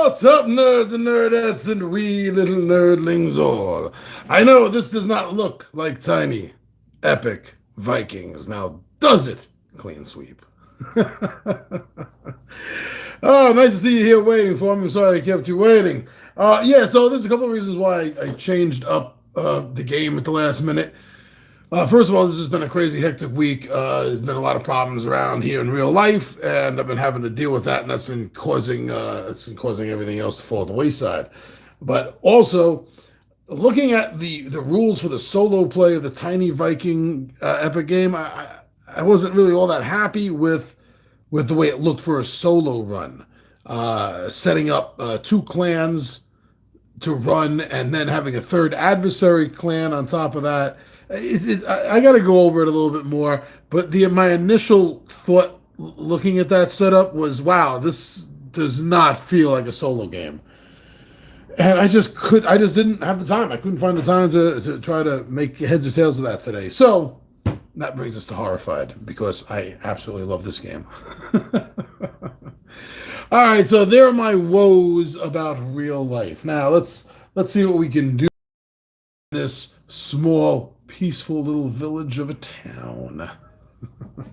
What's up, nerds and nerdettes and wee little nerdlings all? I know this does not look like tiny, epic Vikings. Now, does it? Clean sweep. Oh, nice to see you here waiting for me. I'm sorry I kept you waiting. Yeah, so there's a couple of reasons why I changed up the game at the last minute. First of all, this has been a crazy, hectic week. There's been a lot of problems around here in real life, and I've been having to deal with that, and that's been causing everything else to fall to the wayside. But also, looking at the rules for the solo play of the Tiny Viking epic game, I wasn't really all that happy with the way it looked for a solo run. Setting up two clans to run and then having a third adversary clan on top of that. I got to go over it a little bit more, but my initial thought looking at that setup was, wow, this does not feel like a solo game. And I just didn't have the time. I couldn't find the time to try to make heads or tails of that today. So that brings us to Horrified, because I absolutely love this game. All right, so there are my woes about real life. Now let's see what we can do in this small, peaceful little village of a town. All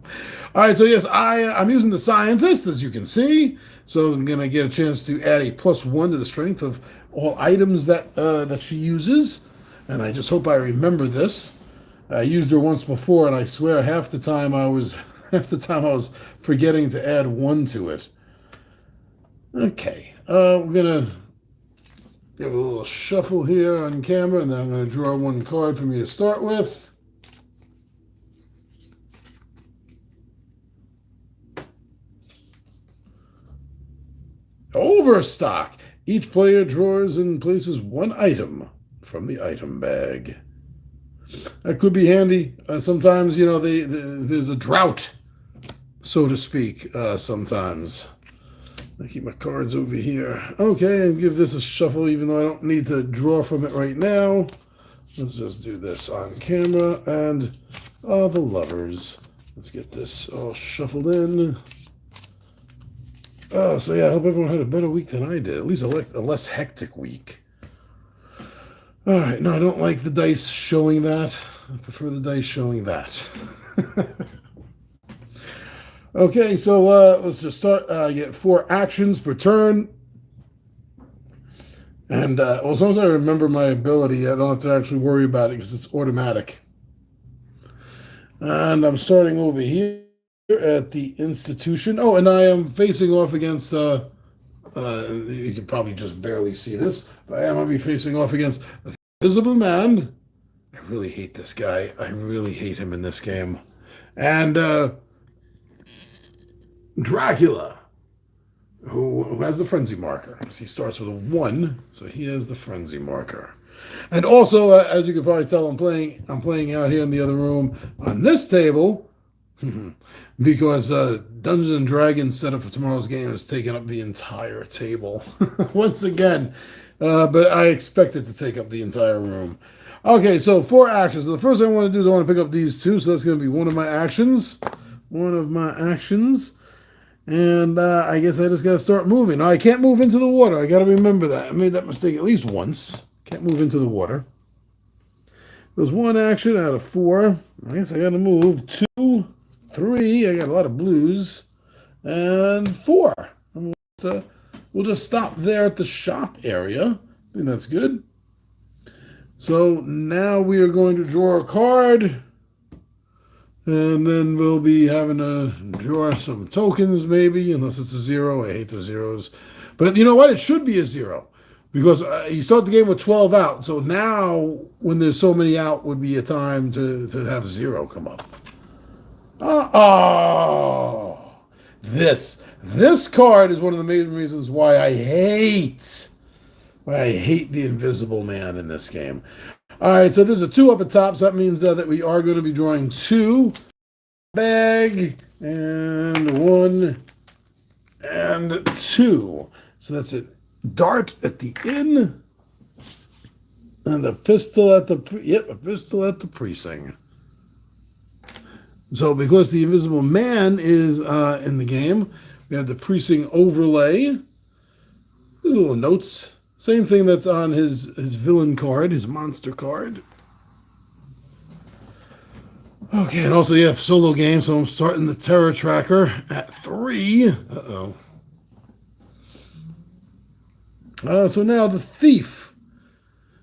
right, so yes, I'm using the scientist, as you can see. So I'm gonna get a chance to add a +1 to the strength of all items that she uses, and I just hope I remember this. I used her once before, and I swear half the time I was forgetting to add 1 to it. Okay, we're gonna give a little shuffle here on camera, and then I'm gonna draw 1 card for me to start with. Overstock. Each player draws and places 1 item from the item bag. That could be handy. Sometimes, there's a drought, so to speak, sometimes. I keep my cards over here. Okay, and give this a shuffle, even though I don't need to draw from it right now. Let's just do this on camera. And, the lovers. Let's get this all shuffled in. So yeah, I hope everyone had a better week than I did. At least a less hectic week. All right, no, I don't like the dice showing that. I prefer the dice showing that. Okay, so let's just start. I get 4 actions per turn. And well, as long as I remember my ability, I don't have to actually worry about it because it's automatic. And I'm starting over here at the institution. Oh, and I am facing off against, you can probably just barely see this, but I am going to be facing off against the Invisible Man. I really hate this guy. I really hate him in this game. And Dracula, who has the frenzy marker. He starts with a 1, so he has the frenzy marker. And also, as you can probably tell, I'm playing out here in the other room on this table, because Dungeons and Dragons setup for tomorrow's game has taken up the entire table once again. But I expect it to take up the entire room. Okay, so 4 actions. So the first thing I want to do is I want to pick up these 2. So that's going to be one of my actions. And I guess I just got to start moving. Now, I can't move into the water. I got to remember that. I made that mistake at least once. Can't move into the water. There's 1 action out of 4. I guess I got to move 2, 3. I got a lot of blues. And 4. We'll just stop there at the shop area. I think that's good. So now we are going to draw a card. And then we'll be having to draw some tokens, maybe, unless it's a 0. I hate the zeros. But you know what? It should be a 0. Because you start the game with 12 out. So now, when there's so many out, would be a time to have 0 come up. This card is one of the main reasons why I hate the Invisible Man in this game. All right, so there's a 2 up at top, so that means that we are going to be drawing 2. Bag, and 1, and 2. So that's it. Dart at the inn, and a pistol at the precinct. So because the Invisible Man is in the game, we have the precinct overlay. There's little notes. Same thing that's on his villain card, his monster card. Okay, and also you have solo game, so I'm starting the Terror Tracker at 3. Uh-oh. So now the Thief.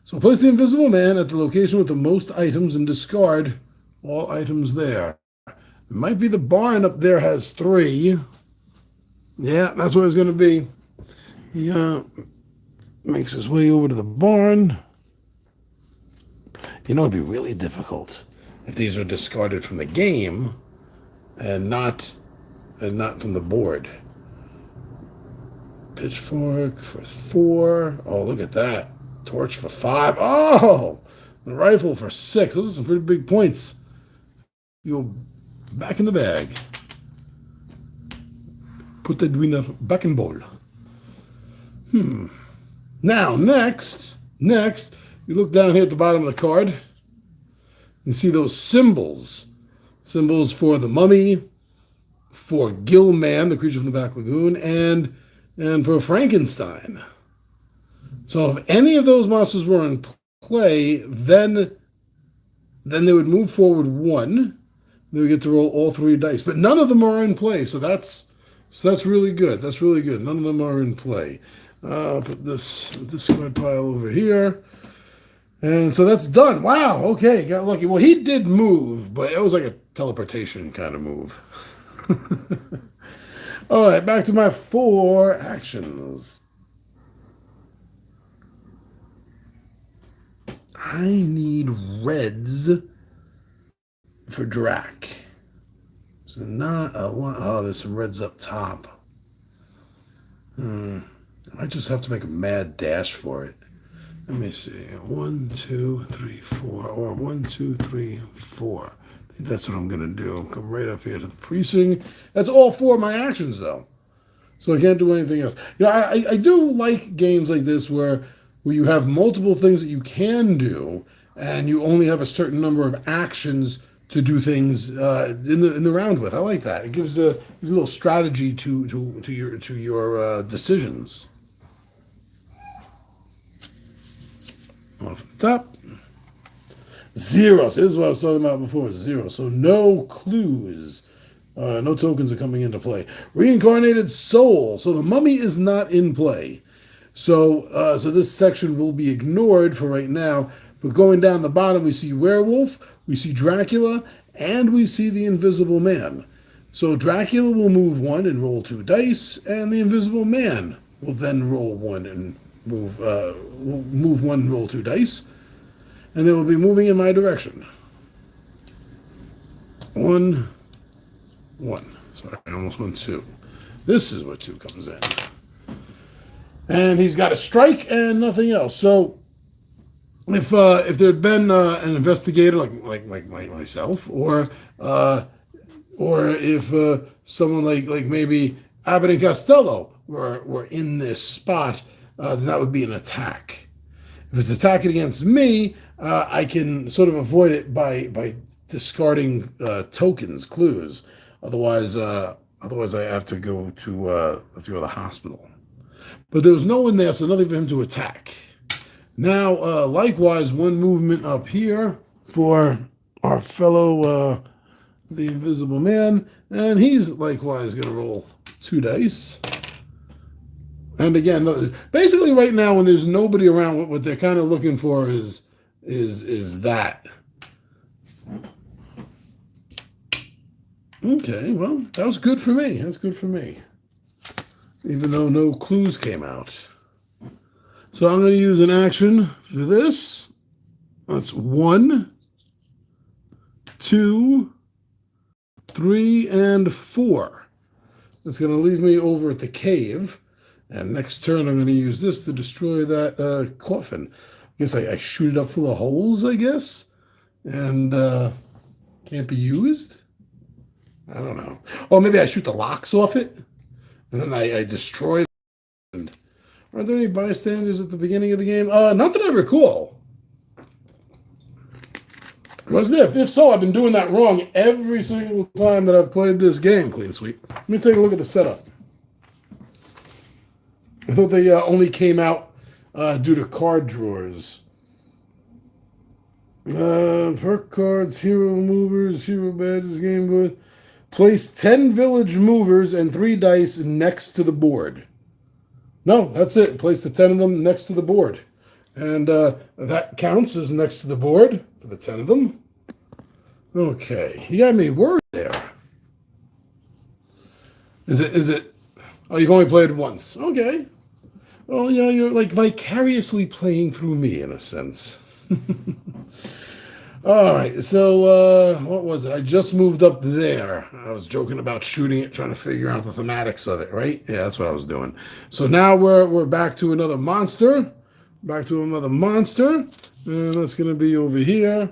So place the Invisible Man at the location with the most items and discard all items there. It might be the barn up there has 3. Yeah, that's where it's going to be. He makes his way over to the barn. You know, it'd be really difficult if these were discarded from the game and not from the board. Pitchfork for 4. Oh, look at that. Torch for 5. Oh! The rifle for 6. Those are some pretty big points. You go back in the bag. Put the winner back in bowl. Now, next, you look down here at the bottom of the card. You see those symbols. Symbols for the mummy, for Gillman, the creature from the Back Lagoon, and for Frankenstein. So if any of those monsters were in play, then they would move forward 1. They would get to roll all 3 dice. But none of them are in play, so that's really good. That's really good. None of them are in play. Put this discard pile over here. And so that's done. Wow, okay, got lucky. Well, he did move, but it was like a teleportation kind of move. All right, back to my 4 actions. I need reds for Drac. So not a lot. Oh, there's some reds up top. I just have to make a mad dash for it. Let me see. 1, 2, 3, 4. Or 1, 2, 3, 4. I think that's what I'm going to do. Come right up here to the precinct. That's all 4 of my actions, though. So I can't do anything else. You know, I do like games like this where you have multiple things that you can do, and you only have a certain number of actions to do things in the round with. I like that. It gives a little strategy to your decisions. Off the top. 0. So this is what I was talking about before. 0. So no clues. No tokens are coming into play. Reincarnated soul. So the mummy is not in play. So this section will be ignored for right now. But going down the bottom, we see werewolf, we see Dracula, and we see the Invisible Man. So Dracula will move 1 and roll 2 dice, and the Invisible Man will then roll 1 and move 1 and roll 2 dice, and they will be moving in my direction. 1, 1. Sorry, I almost went 2. This is where 2 comes in. And he's got a strike and nothing else. So if there had been an investigator like myself, or if someone like maybe Abbott and Costello were in this spot, then that would be an attack. If it's attacking against me, I can sort of avoid it by discarding tokens, clues. Otherwise I have to go to the hospital. But there was no one there, so nothing for him to attack. Now, likewise, 1 movement up here for our fellow, the Invisible Man, and he's likewise going to roll 2 dice. And again, basically right now when there's nobody around, what they're kind of looking for is that. Okay, well, that was good for me. That's good for me. Even though no clues came out. So I'm going to use an action for this. That's 1, 2, 3, and 4. That's going to leave me over at the cave. And next turn, I'm going to use this to destroy that coffin. I guess I shoot it up full of holes, I guess. And can't be used? I don't know. Oh, maybe I shoot the locks off it. And then I destroy them. Are there any bystanders at the beginning of the game? Not that I recall. Was there? If so, I've been doing that wrong every single time that I've played this game, Clean Sweep. Let me take a look at the setup. I thought they only came out due to card drawers. Perk cards, hero movers, hero badges, game board. Place 10 village movers and 3 dice next to the board. No, that's it. Place the 10 of them next to the board. And that counts as next to the board for the 10 of them. Okay. You got me worried there. Is it? Oh, you've only played once. Okay. Well, you're like vicariously playing through me in a sense. All right, so what was it? I just moved up there. I was joking about shooting it, trying to figure out the thematics of it, right? Yeah, that's what I was doing. So now we're back to another monster. Back to another monster. And that's going to be over here.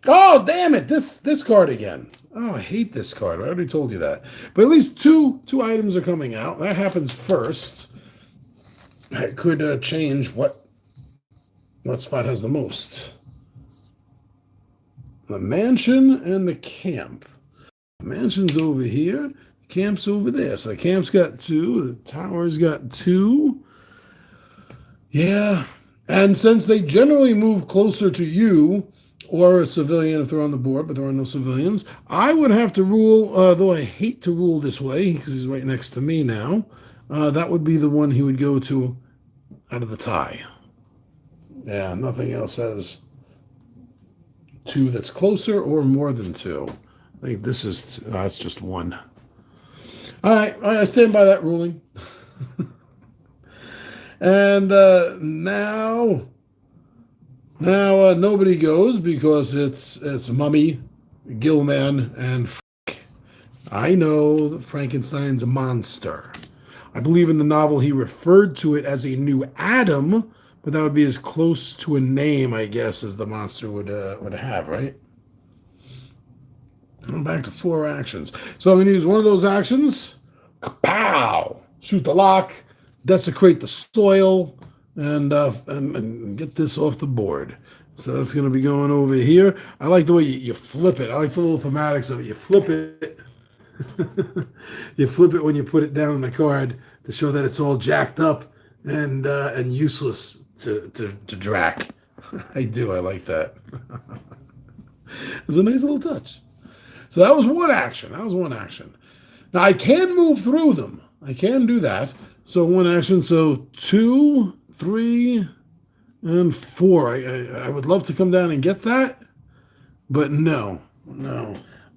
Oh, damn it. This card again. Oh, I hate this card. I already told you that. But at least two items are coming out. That happens first. That could change what spot has the most. The mansion and the camp. The mansion's over here. The camp's over there. So the camp's got 2. The tower's got 2. Yeah. And since they generally move closer to you or a civilian if they're on the board, but there are no civilians, I would have to rule, though I hate to rule this way because he's right next to me now, that would be the one he would go to out of the tie. Yeah, nothing else has 2 that's closer or more than 2. I think this is, that's just 1. All right, I stand by that ruling. And now nobody goes because it's Mummy, Gilman, and Frank. I know that Frankenstein's a monster. I believe in the novel he referred to it as a new Adam, but that would be as close to a name, I guess, as the monster would have, right? I'm back to 4 actions. So I'm going to use one of those actions. Kapow! Shoot the lock, desecrate the soil, and get this off the board. So that's going to be going over here. I like the way you flip it. I like the little thematics of it. You flip it. You flip it when you put it down on the card to show that it's all jacked up and useless to drac. I do. I like that. It's a nice little touch. So that was one action. Now I can move through them. I can do that. So 1 action. So 2, 3, and 4. I would love to come down and get that, but no.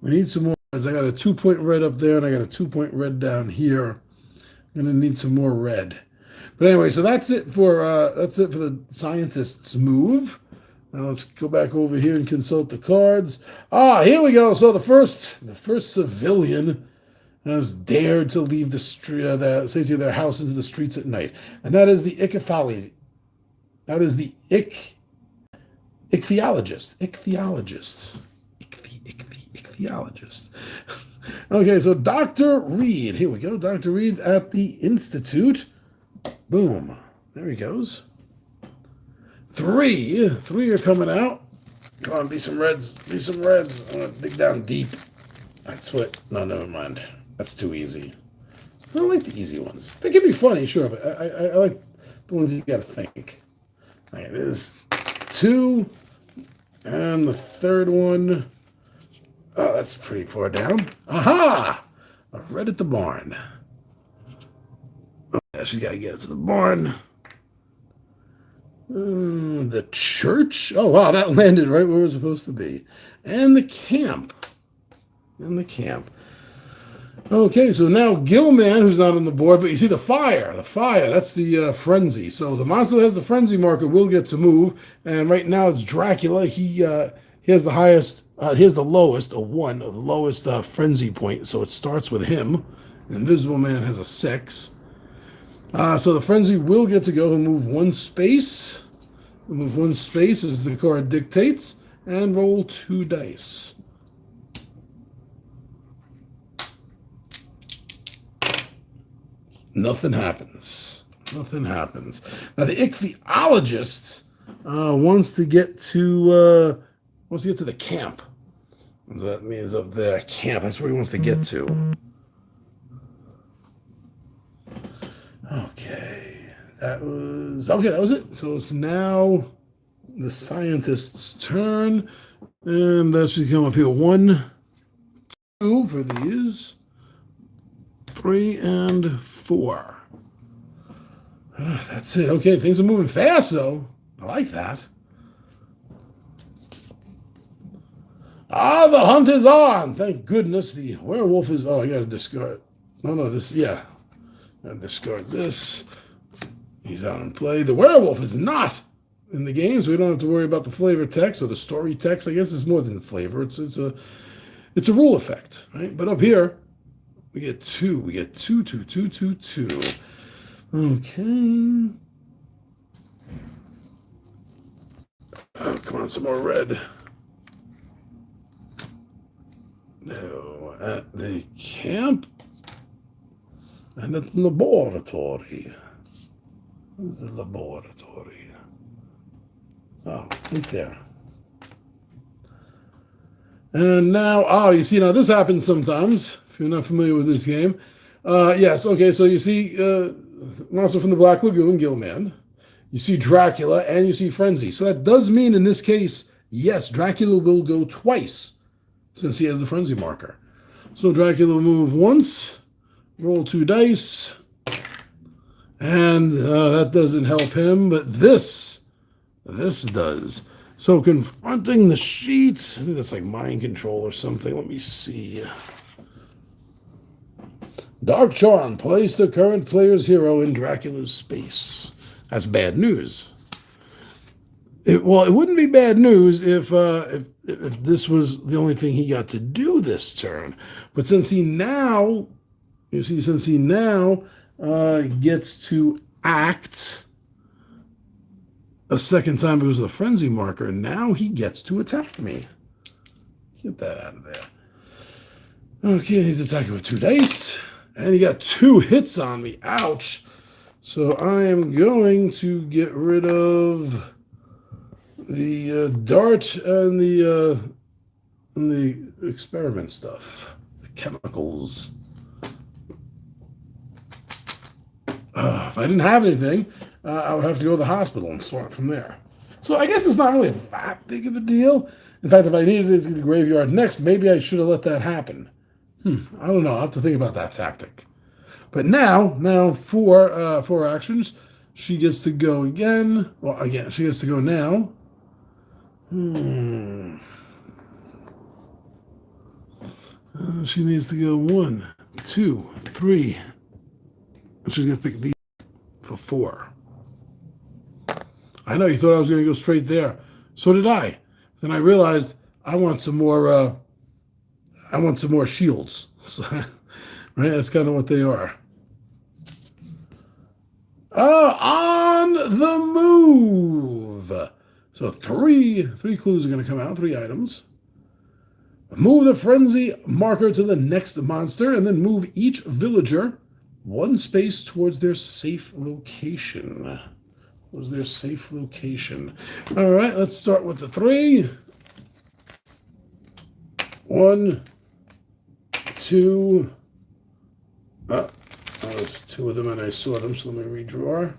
We need some more reds. I got a 2-point red up there, and I got a 2-point red down here. I'm gonna need some more red. But anyway, so that's it for the scientist's move. Now let's go back over here and consult the cards. Here we go. So the first civilian has dared to leave the safety of their house into the streets at night, and that is the ichthyologist. That is the ichthyologist. Okay, so Dr. Reed. Here we go. Dr. Reed at the Institute. Boom. There he goes. 3 are coming out. Come on, be some reds. I'm going to dig down deep. That's what... No, never mind. That's too easy. I don't like the easy ones. They can be funny, sure, but I like the ones you got to think. All right, there's 2. And the third one... Oh, that's pretty far down. Aha! A red at the barn. Oh, yeah, she's got to get it to the barn. The church. Oh, wow, that landed right where it was supposed to be. And the camp. Okay, so now Gilman, who's not on the board, but you see the fire. That's the frenzy. So the monster that has the frenzy marker will get to move. And right now it's Dracula. He has the highest... he has the lowest, a 1, the lowest frenzy point, so it starts with him. Invisible Man has a 6. So the frenzy will get to go and move 1 space. Move 1 space as the card dictates, and roll 2 dice. Nothing happens. Now the ichthyologist wants to get to the camp. That means up there, camp. That's where he wants to get to. Okay. That was okay. That was it. So it's now the scientist's turn, and that should come up here. 1, 2 for these. 3 and 4. That's it. Okay, things are moving fast though. I like that. The hunt is on. Thank goodness the werewolf is. Oh, I gotta discard. No, this. Yeah, I gotta discard this. He's out in play. The werewolf is not in the game, so we don't have to worry about the flavor text or the story text. I guess it's more than the flavor. It's a rule effect, right? But up here, we get 2. We get 2, 2, 2, 2, 2. Okay. Oh, come on, some more red. No, at the camp and at the laboratory. Where's the laboratory? Oh, right there. And now, you see, now this happens sometimes, if you're not familiar with this game. Yes, okay, so you see Monster from the Black Lagoon, Gilman. You see Dracula, and you see Frenzy. So that does mean, in this case, yes, Dracula will go twice, since he has the Frenzy marker. So Dracula will move once, roll 2 dice, and that doesn't help him, but this does. So confronting the sheets, I think that's like mind control or something. Let me see. Dark Charm, place the current player's hero in Dracula's space. That's bad news. It wouldn't be bad news if this was the only thing he got to do this turn. But since he now, gets to act a second time because of the frenzy marker, now he gets to attack me. Get that out of there. Okay, he's attacking with 2 dice. And he got 2 hits on me. Ouch. So I am going to get rid of the dart and the experiment stuff, the chemicals. If I didn't have anything, I would have to go to the hospital and start from there. So I guess it's not really that big of a deal. In fact, if I needed to get to the graveyard next, maybe I should have let that happen. I don't know. I'll have to think about that tactic. But now 4 actions. She gets to go again. Well, again, she gets to go now. She needs to go 1, 2, 3. She's going to pick these for 4. I know you thought I was going to go straight there. So did I. Then I realized I want some more. I want some more shields. So, right, that's kind of what they are. On the move. So three clues are going to come out. 3 items. Move the frenzy marker to the next monster, and then move each villager 1 space towards their safe location. All right, let's start with the 3. 1, 2. That was 2 of them, and I saw them, so let me redraw.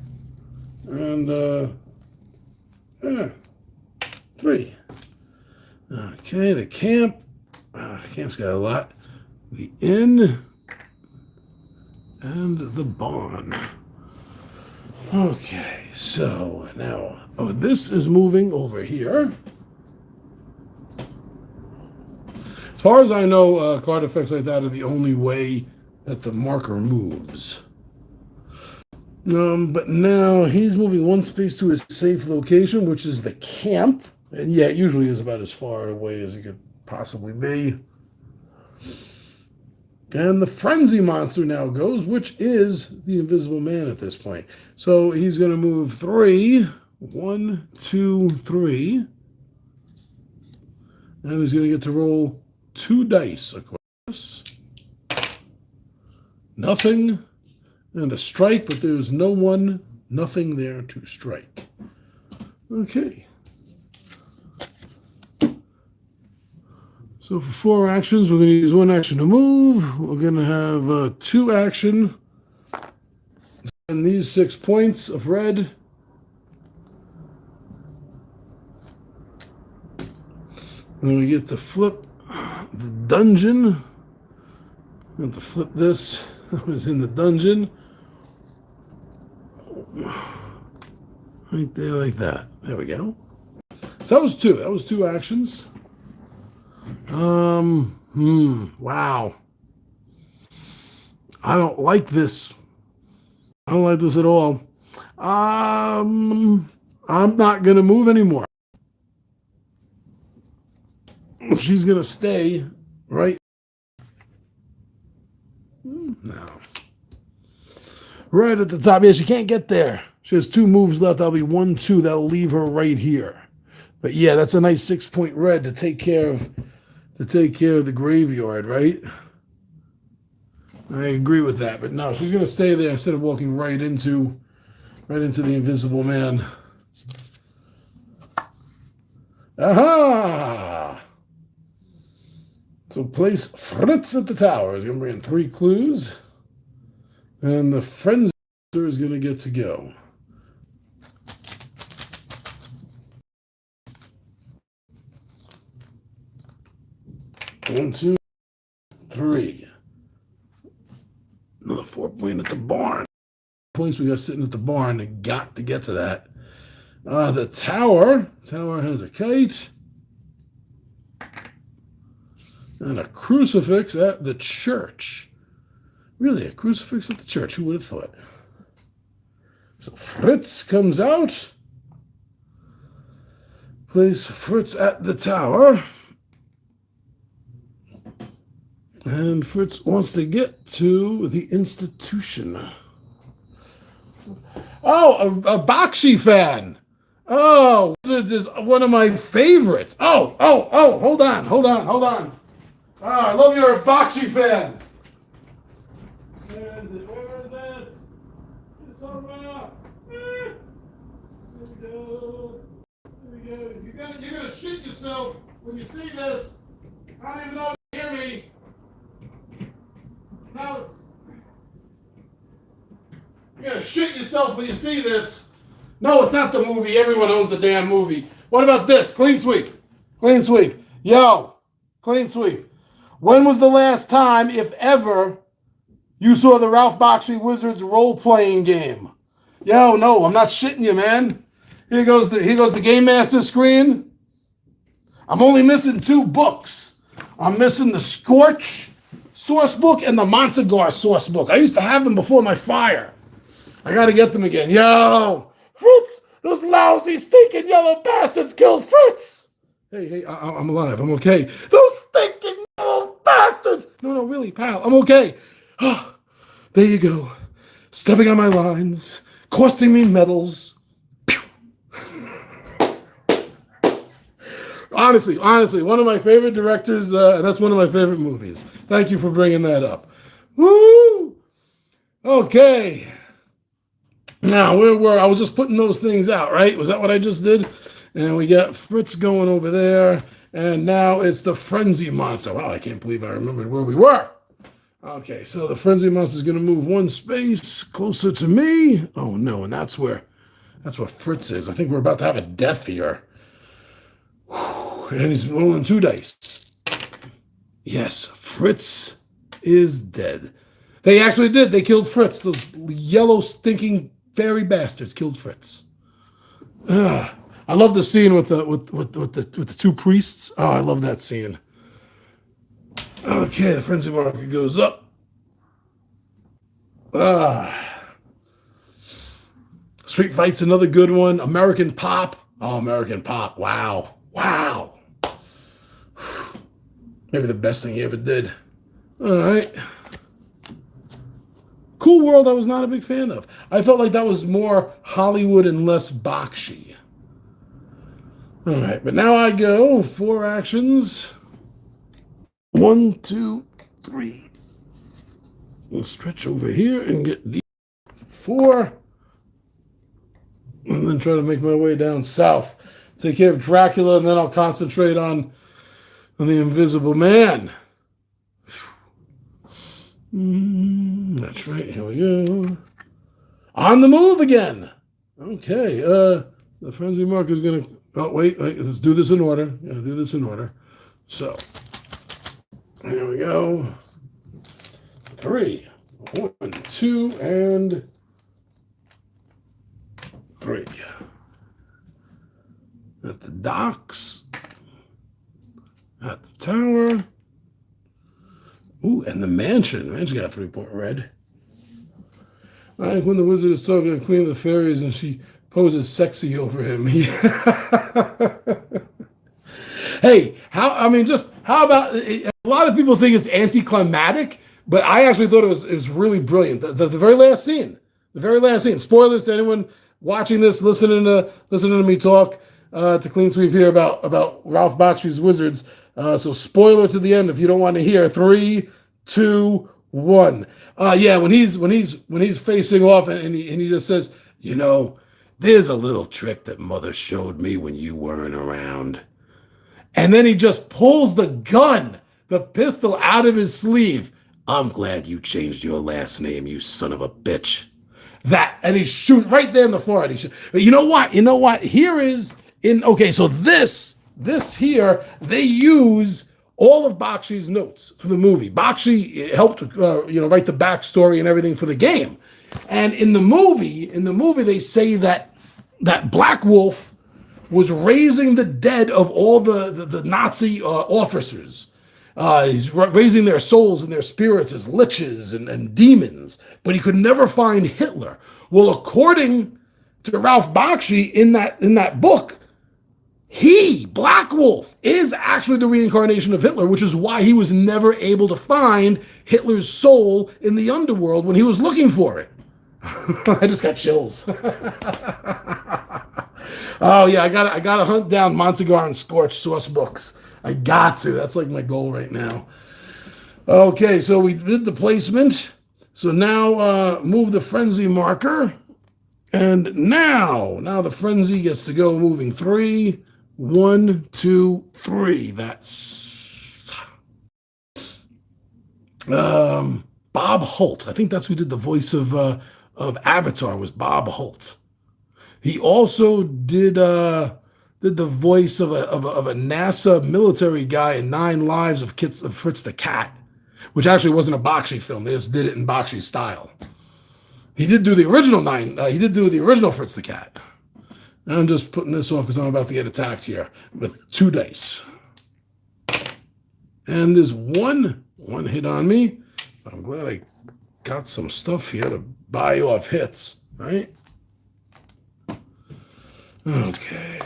And 3. Okay, the camp. Camp's got a lot. The inn and the barn. Okay, so now, this is moving over here. As far as I know, card effects like that are the only way that the marker moves. But now he's moving 1 space to his safe location, which is the camp. And yeah, it usually is about as far away as it could possibly be. And the frenzy monster now goes, which is the invisible man at this point. So he's going to move 3. 1, 2, 3. And he's going to get to roll 2 dice, of course. Nothing and a strike, but there's nothing there to strike. Okay. So for 4 actions, we're going to use 1 action to move. We're going to have 2 action And these 6 points of red. And then we get to flip the dungeon. We have to flip this. That was in the dungeon. Right there like that. There we go. So that was two. That was 2 actions. Wow. I don't like this. I don't like this at all. I'm not gonna move anymore. She's gonna stay right now. Right at the top. Yeah, she can't get there. She has 2 moves left. That'll be 1, 2. That'll leave her right here. But yeah, that's a nice 6-point red to take care of the graveyard, right? I agree with that. But no, she's gonna stay there instead of walking right into the Invisible Man. Aha! So place Fritz at the tower. He's gonna bring in 3 clues. And the Frenzy is gonna get to go. One, 2, 3. Another 4-point at the barn. Points we got sitting at the barn. They got to get to that. The tower. Tower has a kite. And a crucifix at the church. Really, a crucifix at the church. Who would have thought? So Fritz comes out. Place Fritz at the tower. And Fritz wants to get to the institution. Oh, a Bakshi fan. Oh, Wizards is one of my favorites. Oh, hold on. Oh, I love you're a Bakshi fan. Where is it? It's over. There we go. You're gonna shit yourself when you see this. I don't even know if you hear me. Now you're gonna shit yourself when you see this. No, it's not the movie. Everyone owns the damn movie. What about this? Clean sweep. Yo, clean sweep. When was the last time, if ever, you saw the Ralph Bakshi Wizards role-playing game? Yo, no, I'm not shitting you, man. Here goes the Game Master screen. I'm only missing 2 books. I'm missing the Scorch source book and the Montagar source book. I used to have them before my fire. I gotta get them again. Yo, Fritz, those lousy, stinking yellow bastards killed Fritz. Hey, I'm alive. I'm okay. Those stinking yellow bastards. No, really, pal. I'm okay. Oh, there you go. Stepping on my lines, costing me medals. Honestly, one of my favorite directors, and that's one of my favorite movies. Thank you for bringing that up. Woo! Okay. Now, where were I? Was just putting those things out, right? Was that what I just did? And we got Fritz going over there, and now it's the Frenzy Monster. Wow, I can't believe I remembered where we were. Okay, so the Frenzy Monster is going to move 1 space closer to me. Oh, no, and that's where Fritz is. I think we're about to have a death here. And he's rolling 2 dice. Yes, Fritz is dead. They actually did. They killed Fritz. Those yellow, stinking fairy bastards killed Fritz. I love the scene with the 2 priests. Oh, I love that scene. Okay, the frenzy marker goes up. Street Fight's another good one. American Pop. Oh, American Pop. Wow. Maybe the best thing he ever did. All right. Cool World I was not a big fan of. I felt like that was more Hollywood and less Bakshi. All right, but now I go 4 actions. 1, 2, 3. We'll stretch over here and get the 4. And then try to make my way down south. Take care of Dracula, and then I'll concentrate on the Invisible Man. That's right, here we go. On the move again. Okay. The frenzy marker is going to. Oh, wait. Let's do this in order. Do this in order. So, here we go. 3. 1, 2, and 3. At the docks. At the tower. Ooh, and the mansion. The mansion got a 3-point red. Like when the wizard is talking to the queen of the fairies and she poses sexy over him. Hey, how about, a lot of people think it's anticlimactic, but I actually thought it was really brilliant. The very last scene. Spoilers to anyone watching this, listening to me talk to Clean Sweep here about Ralph Bakshi's Wizards. So spoiler to the end if you don't want to hear. 3, 2, 1. Yeah, when he's facing off and he just says, there's a little trick that Mother showed me when you weren't around. And then he just pulls the pistol out of his sleeve. I'm glad you changed your last name, you son of a bitch. And he shoots right there in the forehead. But you know what? So this here, they use all of Bakshi's notes for the movie. Bakshi helped, write the backstory and everything for the game. And in the movie, they say that Black Wolf was raising the dead of all the Nazi officers. He's raising their souls and their spirits as liches and demons, but he could never find Hitler. Well, according to Ralph Bakshi in that book, Black Wolf, is actually the reincarnation of Hitler, which is why he was never able to find Hitler's soul in the underworld when he was looking for it. I just got chills. Oh yeah, I gotta hunt down Montegar and Scorch source books. I got to. That's like my goal right now. Okay, so we did the placement. So now move the frenzy marker. And now the frenzy gets to go moving 3. 1, 2, 3. That's Bob Holt. I think that's who did the voice of Avatar, was Bob Holt. He also did the voice of a NASA military guy in 9 Lives of Fritz the Cat, which actually wasn't a Bakshi film. They just did it in Bakshi style. He did do the original Fritz the Cat. I'm just putting this off because I'm about to get attacked here with 2 dice. And there's one hit on me. I'm glad I got some stuff here to buy off hits, right? Okay.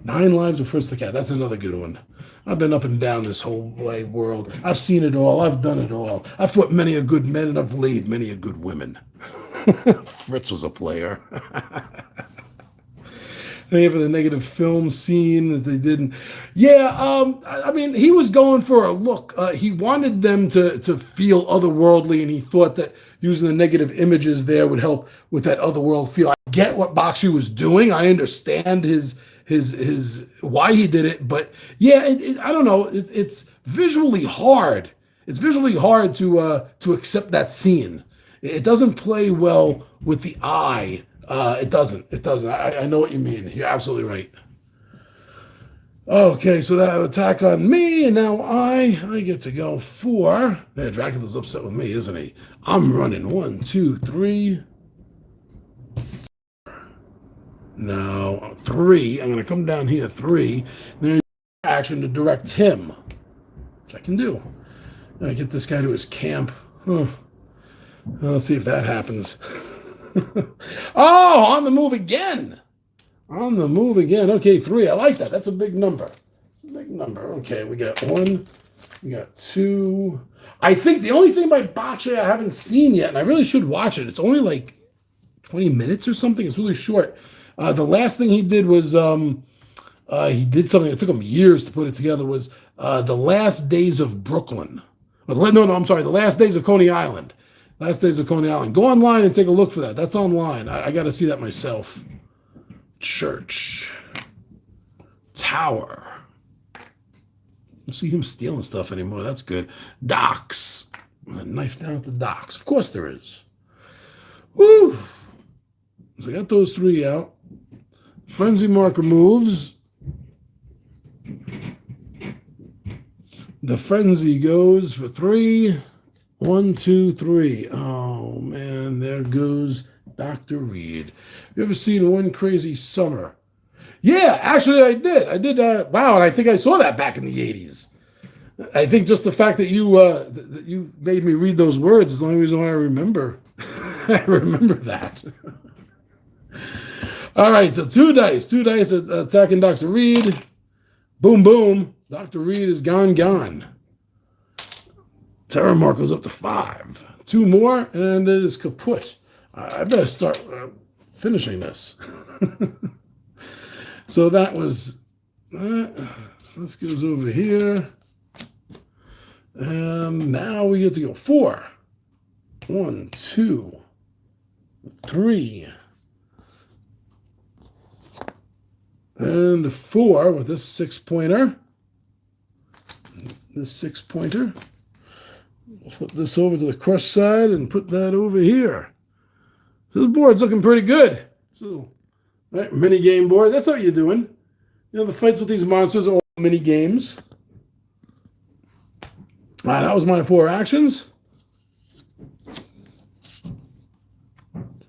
9 Lives of Fritz the Cat. That's another good one. I've been up and down this whole wide world. I've seen it all. I've done it all. I've fought many a good men and I've laid many a good women. Fritz was a player. Any of the negative film scene that they didn't. Yeah, he was going for a look. He wanted them to feel otherworldly, and he thought that using the negative images there would help with that otherworld feel. I get what Bakshi was doing. I understand his why he did it, but yeah, I don't know. It's visually hard. It's visually hard to accept that scene. It doesn't play well with the eye. It doesn't. I know what you mean. You're absolutely right. Okay, so that attack on me, and now I get to go 4. Yeah, Dracula's upset with me, isn't he? I'm running 1, 2, 3. No, 3. I'm going to come down here 3. Then action to direct him, which I can do. I get this guy to his camp. Huh. Well, let's see if that happens. Oh, on the move again. Okay, 3. I like that. That's a big number. Okay, we got 1. We got 2. I think the only thing by Bakshi I haven't seen yet, and I really should watch it. It's only like 20 minutes or something. It's really short. The last thing he did was he did something that took him years to put it together. Was The Last Days of Brooklyn. No, I'm sorry. The Last Days of Coney Island. Last Days of Coney Island. Go online and take a look for that. That's online. I got to see that myself. Church. Tower. Don't see him stealing stuff anymore. That's good. Docks. There's a knife down at the docks. Of course there is. Woo! So I got those 3 out. Frenzy marker moves. The frenzy goes for 3. 1, 2, 3. Oh man, there goes Dr. Reed. You ever seen One Crazy Summer? Yeah, actually I did. I did. Wow, and I think I saw that back in the 80s. I think just the fact that you made me read those words is the only reason why I remember. I remember that. All right, so 2 dice. 2 dice attacking Dr. Reed. Boom, boom. Dr. Reed is gone. Terror mark goes up to 5. 2 more, and it is kaput. I better start finishing this. So that was that. This goes over here. And now we get to go 4. 1, 2, 3. And 4 with this 6-pointer. This 6-pointer. Flip this over to the crush side and put that over here. This board's looking pretty good. So, right, mini game board. That's what you're doing. You know, the fights with these monsters are all mini games. All right, that was my 4 actions.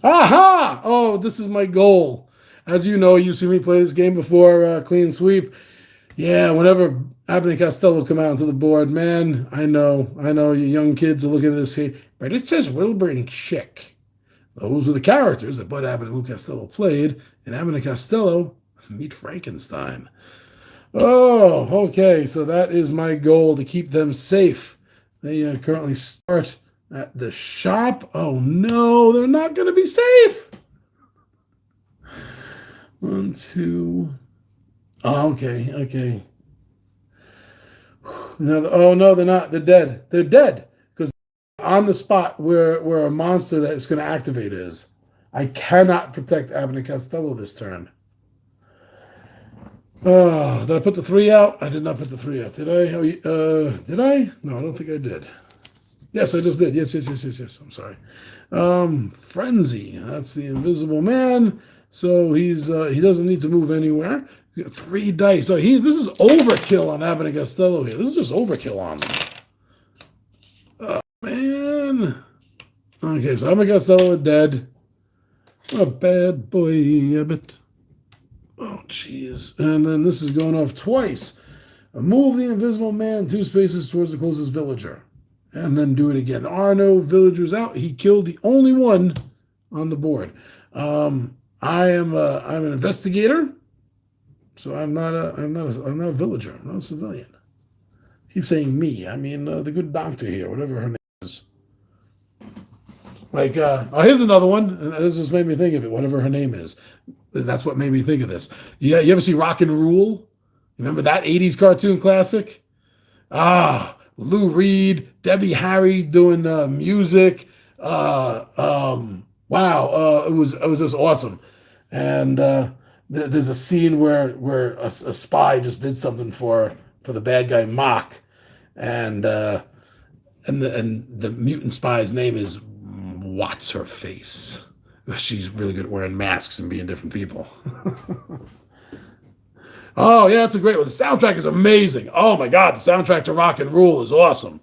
Aha! Oh, this is my goal. As you know, you've seen me play this game before, clean sweep. Yeah, whenever Abbott and Costello come out onto the board, man, I know, you young kids are looking at this here, but it says Wilbur and Chick. Those were the characters that Bud Abbott and Lou Costello played, and Abbott and Costello meet Frankenstein. Oh, okay, so that is my goal, to keep them safe. They currently start at the shop. Oh no, they're not going to be safe. 1, 2. Oh, okay. No, oh no, they're not. They're dead. They're dead because on the spot where a monster that is going to activate is. I cannot protect Abbott and Costello this turn. Oh, did I put the 3 out? I did not put the 3 out. Did I? Did I? No, I don't think I did. Yes, I just did. Yes. I'm sorry. Frenzy. That's the Invisible Man. So he doesn't need to move anywhere. He's got 3 dice. So this is overkill on Abbott and Costello here. This is just overkill on them. Oh, man. Okay, so Abbott and Costello are dead. What a bad boy, Abbott. Oh, jeez. And then this is going off twice. Move the Invisible Man 2 spaces towards the closest villager. And then do it again. There are no villagers out. He killed the only one on the board. I'm an investigator, so I'm not a villager. I'm not a civilian. Keep saying me. I mean the good doctor here, whatever her name is. Like, here's another one. This just made me think of it. Whatever her name is, that's what made me think of this. Yeah, you ever see Rock and Rule? Remember that 80s cartoon classic? Lou Reed, Debbie Harry doing music. Wow, it was just awesome. And there's a scene where a spy just did something for the bad guy Mock, and the mutant spy's name is What's Her Face. She's really good at wearing masks and being different people. Oh yeah, that's a great one. The soundtrack is amazing. Oh my God, the soundtrack to Rock and Rule is awesome.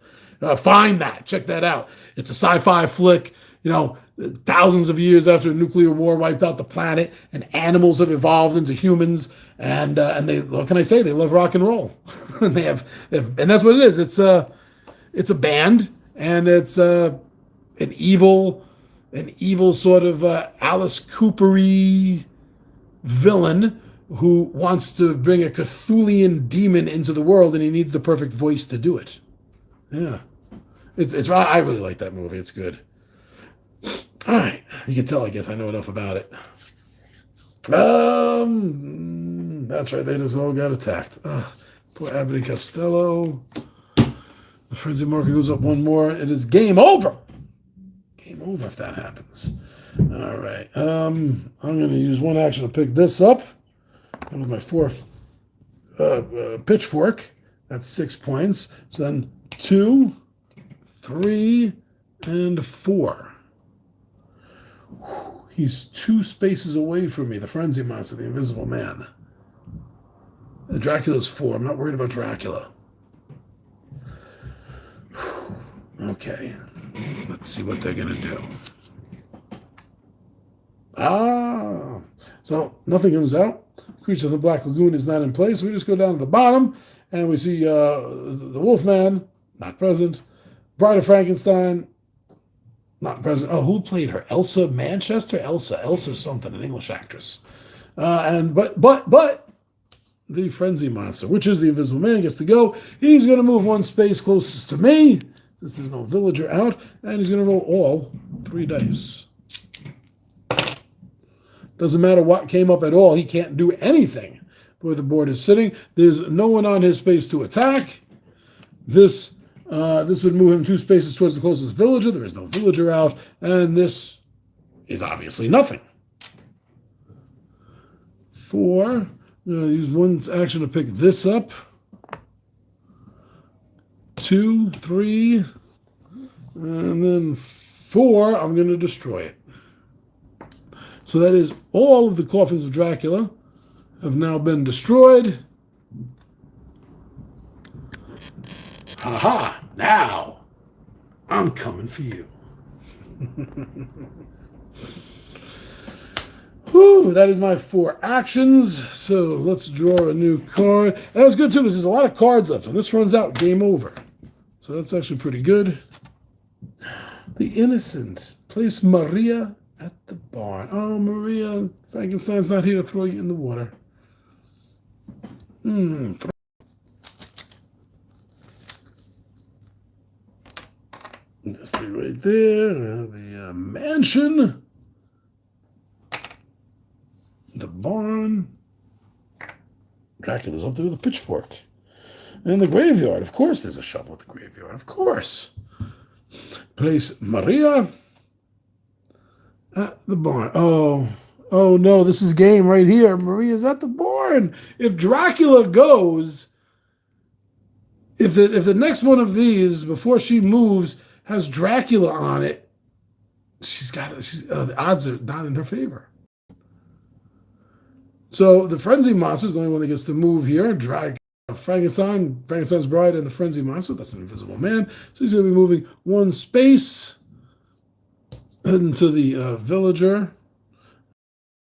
Find that, check that out. It's a sci-fi flick. You know, thousands of years after a nuclear war wiped out the planet, and animals have evolved into humans, and they, what can I say? They love rock and roll. and and that's what it is. It's a band, and it's an evil sort of Alice Cooper-y villain who wants to bring a Cthulhian demon into the world, and he needs the perfect voice to do it. Yeah, it's I really like that movie. It's good. All right, you can tell. I guess I know enough about it. That's right. They just all got attacked. Poor Abbott and Costello. The frenzy marker goes up 1 more. It is game over. Game over if that happens. All right. I'm going to use 1 action to pick this up. With my 4th pitchfork. That's 6 points. So then 2, 3, and 4. He's 2 spaces away from me, the Frenzy Monster, the Invisible Man. Dracula's 4. I'm not worried about Dracula. Okay. Let's see what they're going to do. So nothing comes out. Creature of the Black Lagoon is not in place. We just go down to the bottom, and we see the Wolfman, not present. Bride of Frankenstein, not present. Oh, who played her? Elsa Manchester? Elsa something, an English actress. But the Frenzy Monster, which is the Invisible Man, gets to go. He's going to move 1 space closest to me, since there's no villager out, and he's going to roll all 3 dice. Doesn't matter what came up at all. He can't do anything where the board is sitting. There's no one on his space to attack. This would move him 2 spaces towards the closest villager. There is no villager out, and this is obviously nothing. 4. Use 1 action to pick this up. 2, 3, and then 4. I'm going to destroy it. So that is all of the coffins of Dracula have now been destroyed. Aha! Now I'm coming for you. Whew, that is my 4 actions. So let's draw a new card. That was good too, because there's a lot of cards left. When this runs out, game over. So that's actually pretty good. The Innocent. Place Maria at the barn. Oh, Maria, Frankenstein's not here to throw you in the water. Just three right there. The mansion. The barn. Dracula's up there with a pitchfork. And the graveyard. Of course there's a shovel at the graveyard. Of course. Place Maria at the barn. Oh no, this is game right here. Maria's at the barn. If Dracula goes, if the next one of these, before she moves, has Dracula on it, the odds are not in her favor. So the Frenzy Monster is the only one that gets to move here. Frankenstein's Bride, and the Frenzy Monster. That's an Invisible Man. So he's going to be moving 1 space into the villager.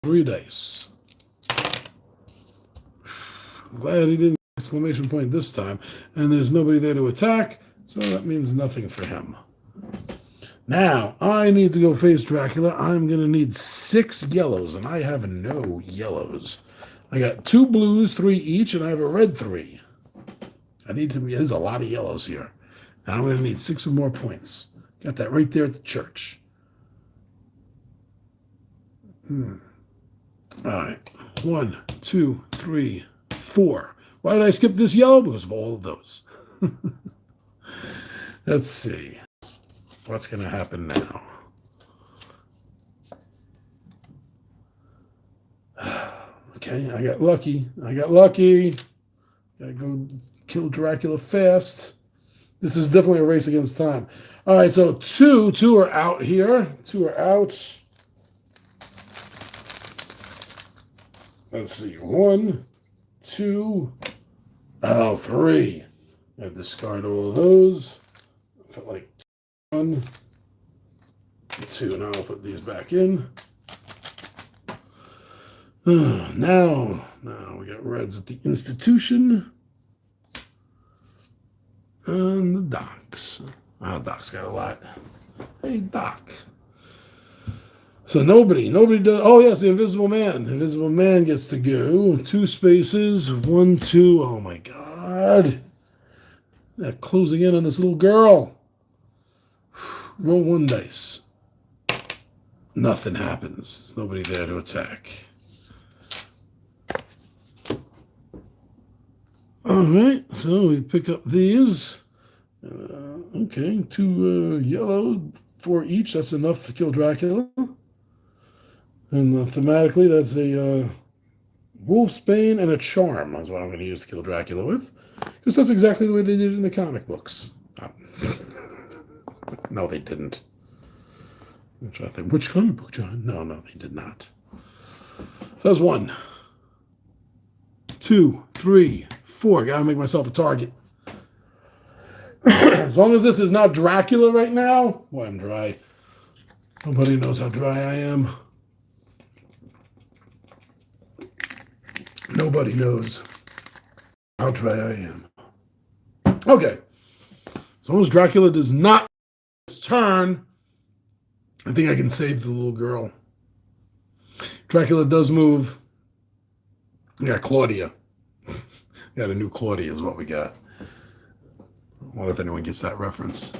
3 dice. Glad he didn't get exclamation point this time. And there's nobody there to attack, so that means nothing for him. Now, I need to go face Dracula. I'm going to need 6 yellows, and I have no yellows. I got 2 blues, 3 each, and I have a red 3. There's a lot of yellows here. Now I'm going to need 6 or more points. Got that right there at the church. All right. 1, 2, 3, 4. Why did I skip this yellow? Because of all of those. Let's see. What's going to happen now? Okay, I got lucky. Gotta go kill Dracula fast. This is definitely a race against time. All right, so two are out here. 2 are out. Let's see. 1, 2. 3. I discard all of those. I felt like 1, 2. Now I'll put these back in. Now we got reds at the institution and the docks. Doc's got a lot. Hey, Doc. So nobody does. Oh yes, the Invisible Man. The Invisible Man gets to go 2 spaces. 1, 2. Oh my God! They're closing in on this little girl. Roll 1 dice. Nothing happens. There's nobody there to attack. All right, so we pick up these. Okay, 2 yellow, 4 each. That's enough to kill Dracula. And thematically, that's a wolf's bane and a charm. That's what I'm going to use to kill Dracula with. Because that's exactly the way they did it in the comic books. No, they didn't. I'm trying to think. Which comic book, John? No, they did not. So that's 1, 2, 3, 4. Gotta make myself a target. As long as this is not Dracula right now. Boy, I'm dry. Nobody knows how dry I am. Nobody knows how dry I am. Okay. As long as Dracula does not turn, I think I can save the little girl. Dracula does move. We got Claudia. We got a new Claudia is what we got. I wonder if anyone gets that reference.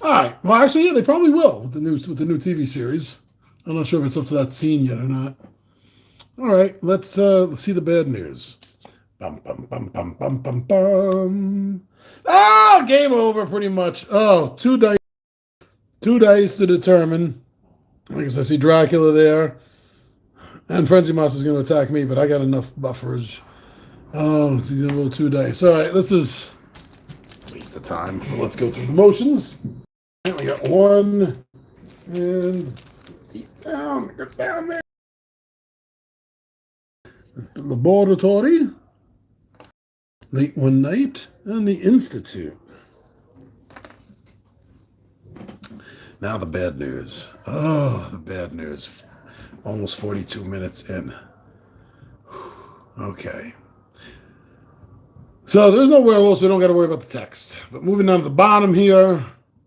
All right. Well, actually, yeah, they probably will with the new TV series. I'm not sure if it's up to that scene yet or not. All right. Let's see the bad news. Bum, bum, bum, bum, bum, bum, bum. Oh, game over pretty much. Oh, 2 dice. 2 dice to determine. I guess I see Dracula there. And Frenzy Monster is going to attack me, but I got enough buffers. Oh, it's going to roll 2 dice. All right, this is waste of time. Let's go through the motions. And we got 1 and down. Get down there. The laboratory. Late one night and the Institute. Now the bad news. Oh, the bad news. Almost 42 minutes in. Okay. So there's no werewolves, so we don't got to worry about the text. But moving down to the bottom here,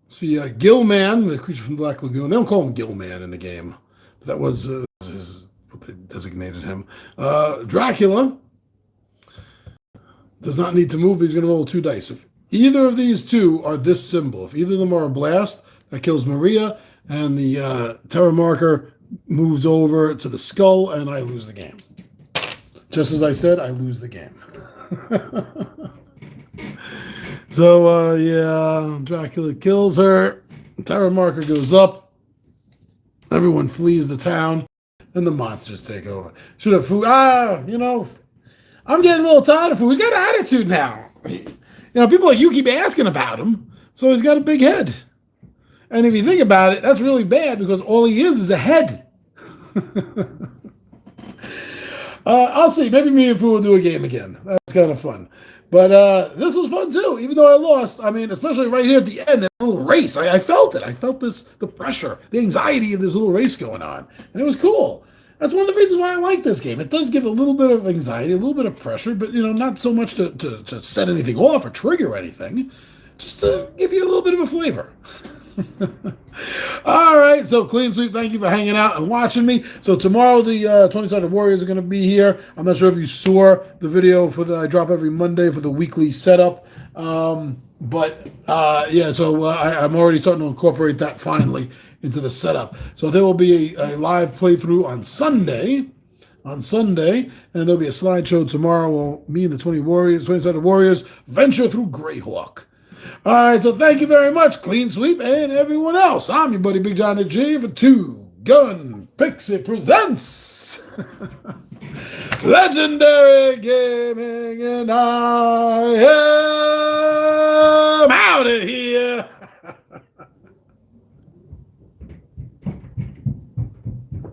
see Gillman, the creature from the Black Lagoon. They don't call him Gillman in the game, but that was what they designated him. Dracula does not need to move, but he's going to roll 2 dice. If either of these 2 are this symbol, if either of them are a blast, that kills Maria, and the terror marker moves over to the skull, and I lose the game. Just as I said, I lose the game. So, yeah, Dracula kills her. Terror marker goes up. Everyone flees the town, and the monsters take over. Should have food. I'm getting a little tired of food. He's got an attitude now. People like you keep asking about him, so he's got a big head. And if you think about it, that's really bad because all he is a head. I'll see. Maybe me and Fu will do a game again. That's kind of fun. But this was fun too, even though I lost. I mean, especially right here at the end, that little race. I felt it. I felt the pressure, the anxiety of this little race going on. And it was cool. That's one of the reasons why I like this game. It does give a little bit of anxiety, a little bit of pressure, but not so much to set anything off or trigger anything. Just to give you a little bit of a flavor. All right, so Clean Sweep, thank you for hanging out and watching me. So tomorrow the 20-sided Warriors are going to be here. I'm not sure if you saw the video I drop every Monday for the weekly setup. I'm already starting to incorporate that finally into the setup. So there will be a live playthrough on Sunday, and there'll be a slideshow tomorrow while me and the 20-sided Warriors venture through Greyhawk. All right, so thank you very much, Clean Sweep, and everyone else. I'm your buddy Big John the G for Two Gun Pixie Presents Legendary Gaming, and I am out of here.